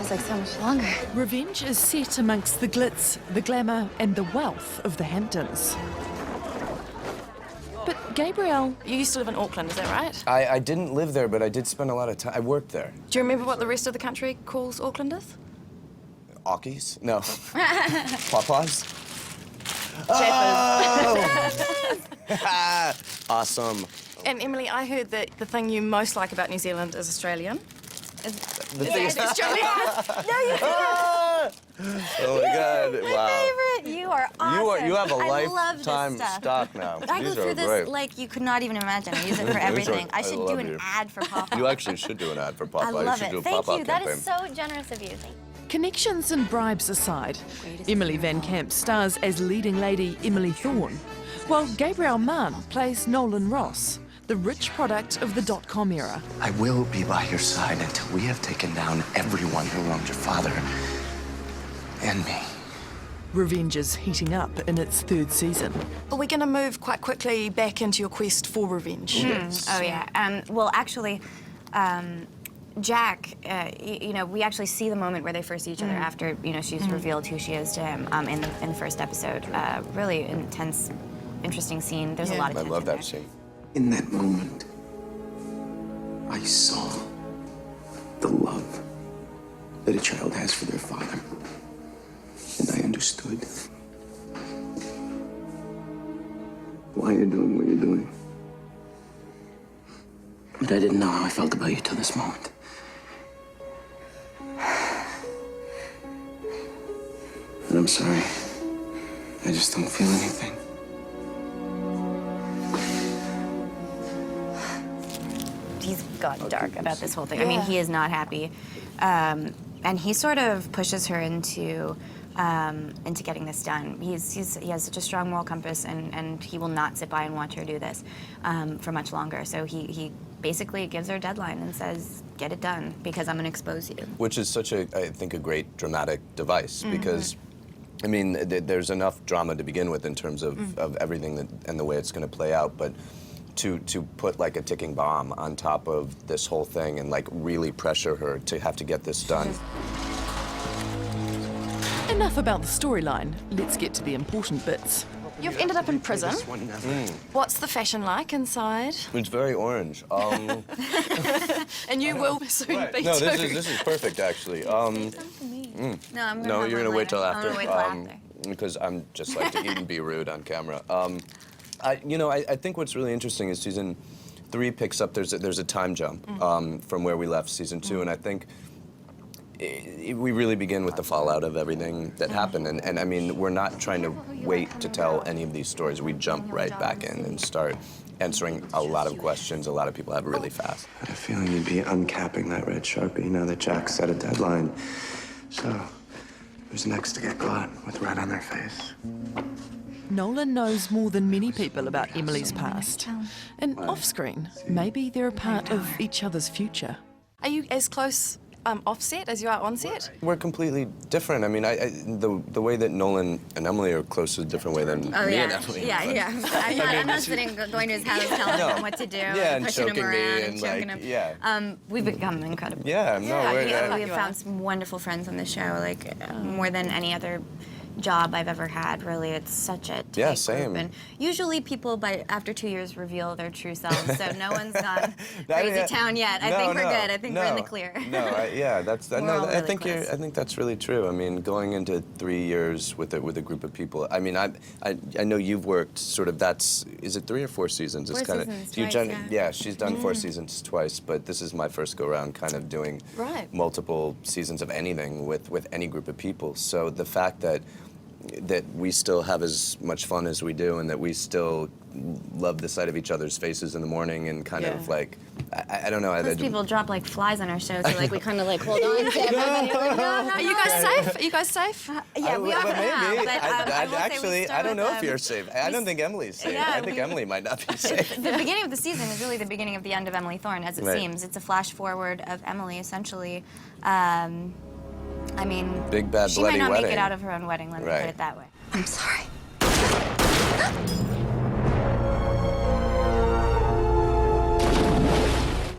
feels like so much longer. Revenge is set amongst the glitz, the glamour and the wealth of the Hamptons. But Gabriel... You used to live in Auckland, is that right? I didn't live there, but I did spend a lot of time. I worked there. Do you remember what the rest of the country calls Aucklanders? Aukies? No. Pawpaws? Chappers. Awesome. And Emily, I heard that the thing you most like about New Zealand is Australian. The thing is... Australian. No, you didn't. Oh my God! My Wow. favorite. You are awesome. You have a I love this lifetime stuff. stock now. I go These through are this great. like you could not even imagine. I use it for everything. I should do love an you. ad for Papa. You actually should do an ad for Papa. I love you should it. do a Thank Papa you. campaign. That is so generous of you. Thank you. Connections and bribes aside, Emily Vancamp stars as leading lady Emily Thorne, while Gabriel Mann plays Nolan Ross, the rich product of the dot-com era. I will be by your side until we have taken down everyone who wronged your father and me. Revenge is heating up in its third season. Are we going to move quite quickly back into your quest for revenge? Oh yeah. Well, actually, Jack, you know, we actually see the moment where they first see each other after, you know, she's revealed who she is to him in the first episode. Really intense, interesting scene. There's a lot of I tension love that there. scene. In that moment, I saw the love that a child has for their father. And I understood why you're doing what you're doing. But I didn't know how I felt about you till this moment. And I'm sorry. I just don't feel anything. He's gone dark about this whole thing. I mean, he is not happy. And he sort of pushes her into getting this done. He has such a strong moral compass, and he will not sit by and watch her do this for much longer. So he basically gives her a deadline and says, get it done, because I'm going to expose you. Which is such a, I think, a great dramatic device, because, I mean, there's enough drama to begin with in terms of everything and the way it's going to play out, but to put like a ticking bomb on top of this whole thing and like really pressure her to have to get this done. Enough about the storyline. Let's get to the important bits. You've ended up in prison. What's the fashion like inside? It's very orange. And you will soon be No, too. this is perfect, actually. No, I'm No, you're gonna wait till after. I'm gonna wait till after. Because I'm just like to eat and be rude on camera. I think what's really interesting is season 3 picks up. There's a time jump from where we left season 2, and I think we really begin with the fallout of everything that happened. And I mean, we're not trying to wait to tell any of these stories. We jump right back in and start answering a lot of questions a lot of people have really fast. I had a feeling you'd be uncapping that red Sharpie now that Jack set a deadline. So, who's next to get caught with red on their face? Nolan knows more than many people about Emily's past. And off-screen, maybe they're a part of each other's future. Are you as close off-set as you are on-set? We're completely different. I mean, the way that Nolan and Emily are close is a different way than me and Emily. Yeah. I'm not sitting, going to his house, telling him what to do, and pushing him choking me around and choking like, him. yeah. We've become incredible. Yeah, no, We have found some wonderful friends on the show, like more than any other job I've ever had, really. It's such a tight same. group. And usually people, after 2 years, reveal their true selves, so no one's gone crazy town yet. I think we're good. I think we're in the clear. I think that's really true. I mean, going into 3 years with a group of people. I mean, I know you've worked sort of. Is it 3 or 4 seasons? Four it's kind seasons, of. twice, Yeah, she's done 4 seasons twice, but this is my first go round, kind of doing multiple seasons of anything with any group of people. So the fact that we still have as much fun as we do, and that we still love the sight of each other's faces in the morning, and kind of like, I don't know. Plus people drop like flies on our show, so like we kind of like hold on to everybody. Are you guys safe? Are you guys safe? Yeah, we are now. But actually, I don't know if you're safe. I don't think Emily's safe. I think Emily might not be safe. The beginning of the season is really the beginning of the end of Emily Thorne, as it seems. It's a flash forward of Emily, essentially. I mean, Big bad she bloody might not wedding. make it out of her own wedding, let me put it that way. I'm sorry.